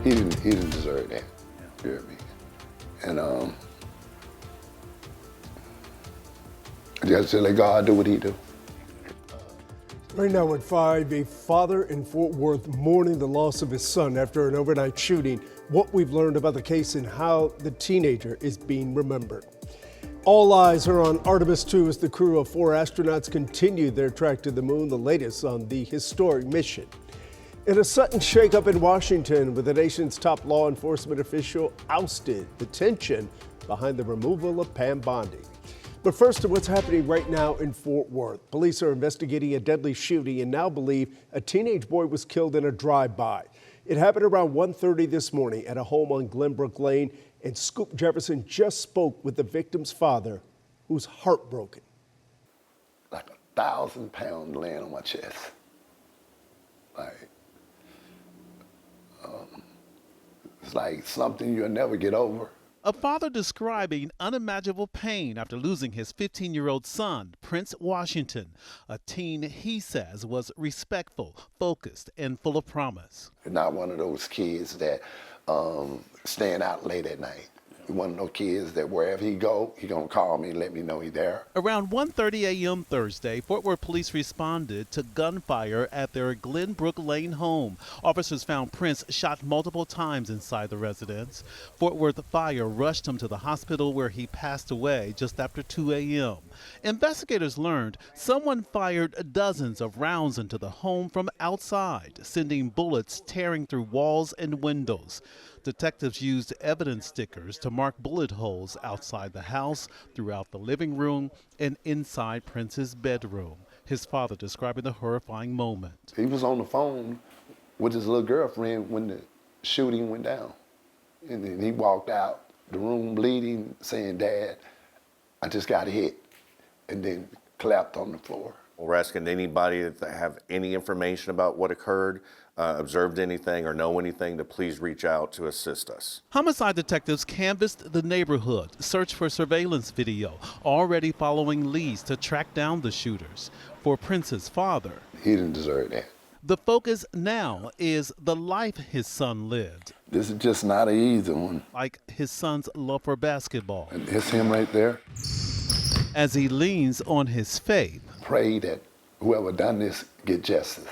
He didn't deserve that. You hear me? And just let God do what he do. Right now at 5, a father in Fort Worth mourning the loss of his son after an overnight shooting. What we've learned about the case and how the teenager is being remembered. All eyes are on Artemis 2 as the crew of 4 astronauts continue their trek to the moon, the latest on the historic mission. In a sudden shakeup in Washington with the nation's top law enforcement official ousted, the tension behind the removal of Pam Bondi. But first to what's happening right now in Fort Worth. Police are investigating a deadly shooting and now believe a teenage boy was killed in a drive-by. It happened around 1:30 this morning at a home on Glenbrook Lane, and Scoop Jefferson just spoke with the victim's father, who's heartbroken. Like 1,000 pounds laying on my chest. Like, it's like something you'll never get over. A father describing unimaginable pain after losing his 15-year-old son, Prince Washington, a teen he says was respectful, focused, and full of promise. Not one of those kids that staying out late at night. One of those kids that wherever he go, he gonna call me and let me know he's there. Around 1:30 a.m. Thursday, Fort Worth police responded to gunfire at their Glenbrook Lane home. Officers found Prince shot multiple times inside the residence. Fort Worth Fire rushed him to the hospital where he passed away just after 2 a.m. Investigators learned someone fired dozens of rounds into the home from outside, sending bullets tearing through walls and windows. Detectives used evidence stickers to mark bullet holes outside the house, throughout the living room, and inside Prince's bedroom. His father describing the horrifying moment. He was on the phone with his little girlfriend when the shooting went down. And then he walked out the room bleeding, saying, "Dad, I just got hit," and then collapsed on the floor. We're asking anybody that have any information about what occurred, observed anything, or know anything to please reach out to assist us. Homicide detectives canvassed the neighborhood, searched for surveillance video, already following leads to track down the shooters. For Prince's father, He didn't deserve that. the focus now is the life his son lived, This is just not an easy one. like his son's love for basketball. And it's him right there. As he leans on his faith, Pray that whoever done this get justice.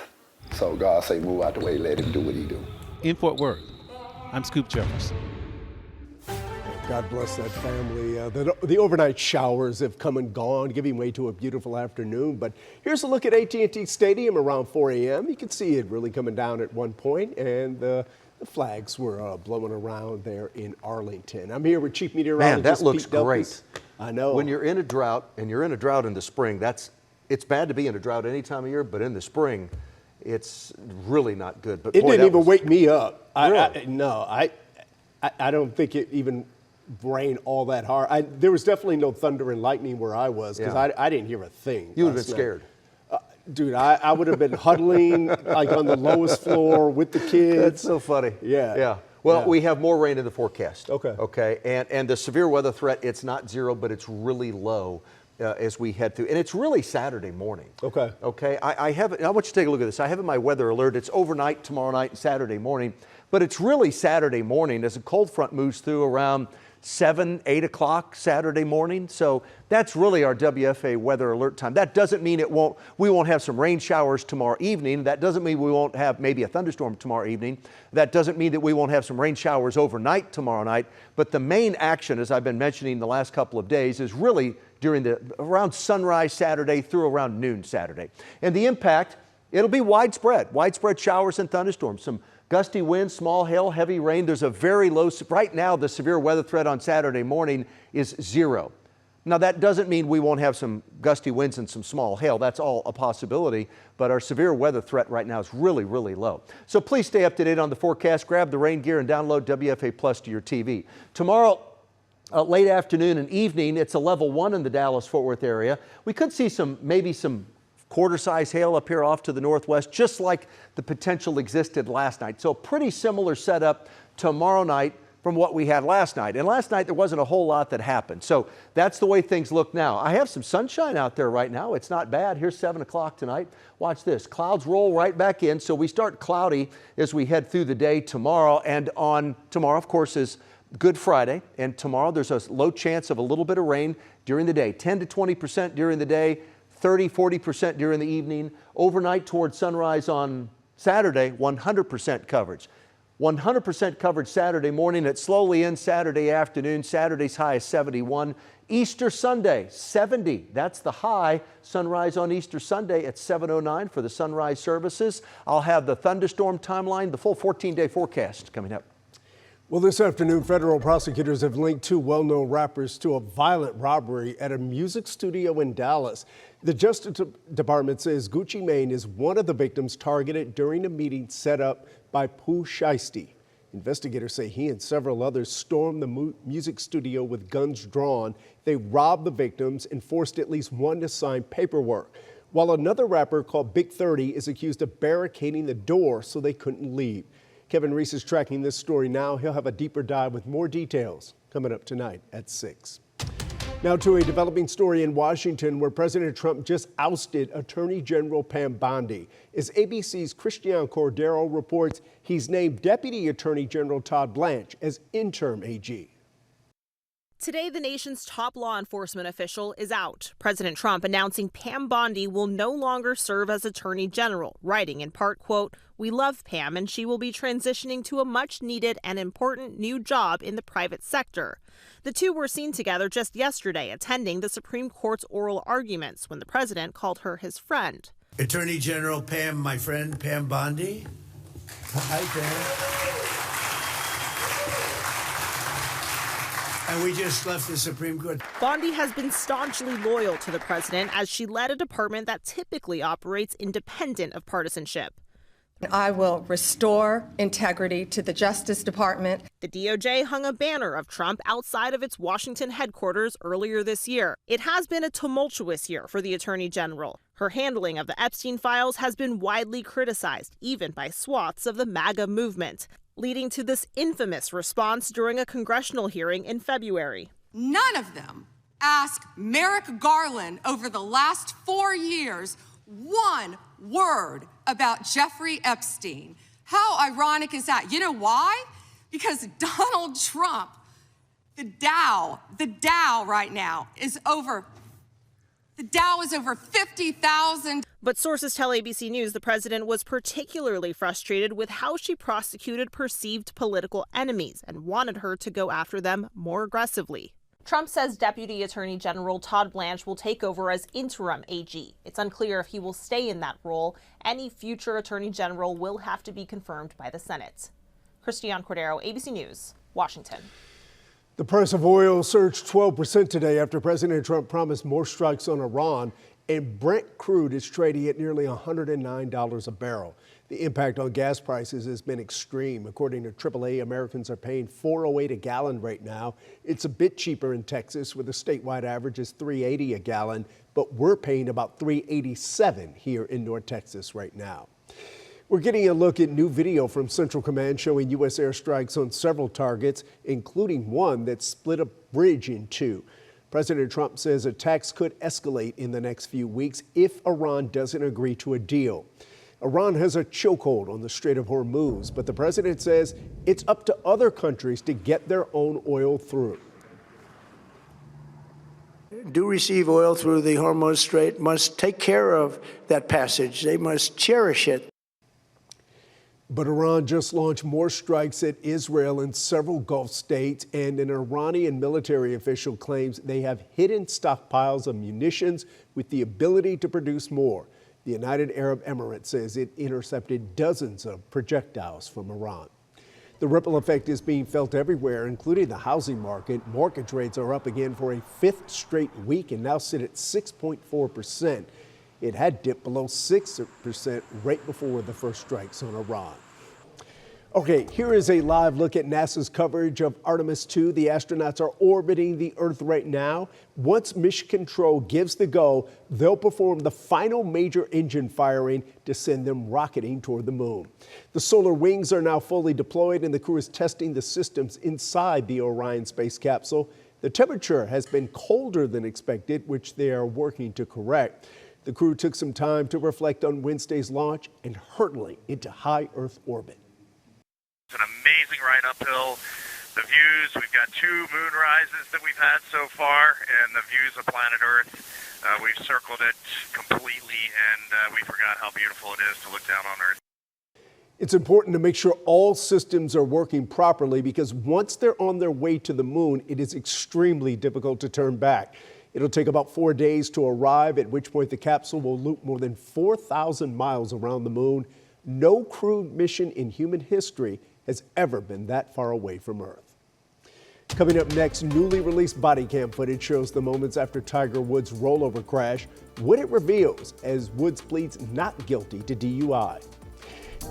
So God say, move out the way, let him do what he do. in Fort Worth, I'm Scoop Jefferson. God bless that family. The overnight showers have come and gone, giving way to a beautiful afternoon. But here's a look at AT&T Stadium around 4 a.m. You can see it really coming down at one point, and the flags were blowing around there in Arlington. I'm here with Chief Meteorologist Man, that looks Pete Delkus. great. I know. When you're in a drought, and you're in a drought in the spring, it's bad to be in a drought any time of year, but in the spring, it's really not good. But it boy, didn't even wake me up. Really? I don't think it even rained all that hard. There was definitely no thunder and lightning where I was, because Yeah. I didn't hear a thing. You would have last been night. scared. Dude, I would have been huddling like on the lowest floor with the kids. That's so funny. Yeah. Yeah. Well, Yeah. we have more rain in the forecast. Okay. Okay. And the severe weather threat, it's not zero, but it's really low as we head through. And it's really Saturday morning. Okay. Okay. I want you to take a look at this. I have in my weather alert. It's overnight tomorrow night and Saturday morning, but it's really Saturday morning as a cold front moves through around 7, 8 o'clock Saturday morning. So that's really our WFA weather alert time. That doesn't mean we won't have some rain showers tomorrow evening. That doesn't mean we won't have maybe a thunderstorm tomorrow evening. That doesn't mean that we won't have some rain showers overnight tomorrow night. But the main action, as I've been mentioning the last couple of days, is really around sunrise Saturday through around noon Saturday. And the impact, it'll be widespread showers and thunderstorms. Some gusty winds, small hail, heavy rain. There's a very low, right now the severe weather threat on Saturday morning is 0. Now that doesn't mean we won't have some gusty winds and some small hail. That's all a possibility, but our severe weather threat right now is really, really low. So please stay up to date on the forecast, grab the rain gear and download WFA Plus to your TV. Tomorrow, late afternoon and evening, it's a level 1 in the Dallas-Fort Worth area. We could see maybe some quarter-size hail up here off to the northwest, just like the potential existed last night. So pretty similar setup tomorrow night from what we had last night. And last night there wasn't a whole lot that happened. So that's the way things look now. I have some sunshine out there right now. It's not bad. Here's 7 o'clock tonight. Watch this. Clouds roll right back in. So we start cloudy as we head through the day tomorrow. And on tomorrow, of course, is Good Friday. And tomorrow there's a low chance of a little bit of rain during the day. 10 to 20% during the day, 30, 40% during the evening. Overnight towards sunrise on Saturday, 100% coverage. 100% coverage Saturday morning. It slowly ends Saturday afternoon. Saturday's high is 71. Easter Sunday, 70. That's the high. Sunrise on Easter Sunday at 7:09 for the sunrise services. I'll have the thunderstorm timeline, the full 14-day forecast coming up. Well, this afternoon, federal prosecutors have linked two well-known rappers to a violent robbery at a music studio in Dallas. The Justice Department says Gucci Mane is one of the victims targeted during a meeting set up by Pooh Shiesty. Investigators say he and several others stormed the music studio with guns drawn. They robbed the victims and forced at least one to sign paperwork, while another rapper called Big 30 is accused of barricading the door so they couldn't leave. Kevin Reese is tracking this story now. He'll have a deeper dive with more details coming up tonight at 6. Now to a developing story in Washington where President Trump just ousted Attorney General Pam Bondi. As ABC's Christian Cordero reports, he's named Deputy Attorney General Todd Blanche as interim AG. Today, the nation's top law enforcement official is out. President Trump announcing Pam Bondi will no longer serve as Attorney General, writing in part, quote, "We love Pam and she will be transitioning to a much needed and important new job in the private sector." The two were seen together just yesterday attending the Supreme Court's oral arguments when the president called her his friend. Attorney General Pam, my friend Pam Bondi. Hi, Pam. And we just left the Supreme Court. Bondi has been staunchly loyal to the president as she led a department that typically operates independent of partisanship. I will restore integrity to the Justice Department. The DOJ hung a banner of Trump outside of its Washington headquarters earlier this year. It has been a tumultuous year for the Attorney General. Her handling of the Epstein files has been widely criticized, even by swaths of the MAGA movement, leading to this infamous response during a congressional hearing in February. None of them asked Merrick Garland over the last 4 years one word about Jeffrey Epstein. How ironic is that? You know why? Because Donald Trump, the Dow right now is over 50,000. But sources tell ABC News the president was particularly frustrated with how she prosecuted perceived political enemies and wanted her to go after them more aggressively. Trump says Deputy Attorney General Todd Blanche will take over as interim AG. It's unclear if he will stay in that role. Any future Attorney General will have to be confirmed by the Senate. Christian Cordero, ABC News, Washington. The price of oil surged 12% today after President Trump promised more strikes on Iran, and Brent crude is trading at nearly $109 a barrel. The impact on gas prices has been extreme. According to AAA, Americans are paying $4.08 a gallon right now. It's a bit cheaper in Texas, where the statewide average is $3.80 a gallon, but we're paying about $3.87 here in North Texas right now. We're getting a look at new video from Central Command showing U.S. airstrikes on several targets, including one that split a bridge in two. President Trump says attacks could escalate in the next few weeks if Iran doesn't agree to a deal. Iran has a chokehold on the Strait of Hormuz, but the president says it's up to other countries to get their own oil through. Do receive oil through the Hormuz Strait must take care of that passage. They must cherish it. But Iran just launched more strikes at Israel and several Gulf states, and an Iranian military official claims they have hidden stockpiles of munitions with the ability to produce more. The United Arab Emirates says it intercepted dozens of projectiles from Iran. The ripple effect is being felt everywhere, including the housing market. Mortgage rates are up again for a fifth straight week and now sit at 6.4%. It had dipped below 6% right before the first strikes on Iran. Okay, here is a live look at NASA's coverage of Artemis 2. The astronauts are orbiting the Earth right now. Once Mission Control gives the go, they'll perform the final major engine firing to send them rocketing toward the moon. The solar wings are now fully deployed, and the crew is testing the systems inside the Orion space capsule. The temperature has been colder than expected, which they are working to correct. The crew took some time to reflect on Wednesday's launch and hurtling into high Earth orbit. It's an amazing ride uphill. The views, we've got 2 moon rises that we've had so far, and the views of planet Earth, we've circled it completely, and we forgot how beautiful it is to look down on Earth. It's important to make sure all systems are working properly, because once they're on their way to the moon, it is extremely difficult to turn back. It'll take about 4 days to arrive, at which point the capsule will loop more than 4,000 miles around the moon. No crewed mission in human history has ever been that far away from Earth. Coming up next, newly released body cam footage shows the moments after Tiger Woods' rollover crash, what it reveals as Woods pleads not guilty to DUI.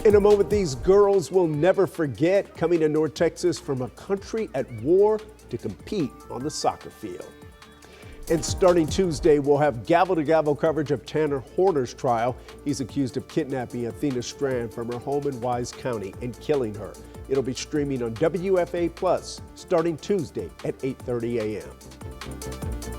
In a moment these girls will never forget, coming to North Texas from a country at war to compete on the soccer field. And starting Tuesday, we'll have gavel-to-gavel coverage of Tanner Horner's trial. He's accused of kidnapping Athena Strand from her home in Wise County and killing her. It'll be streaming on WFA Plus starting Tuesday at 8:30 a.m.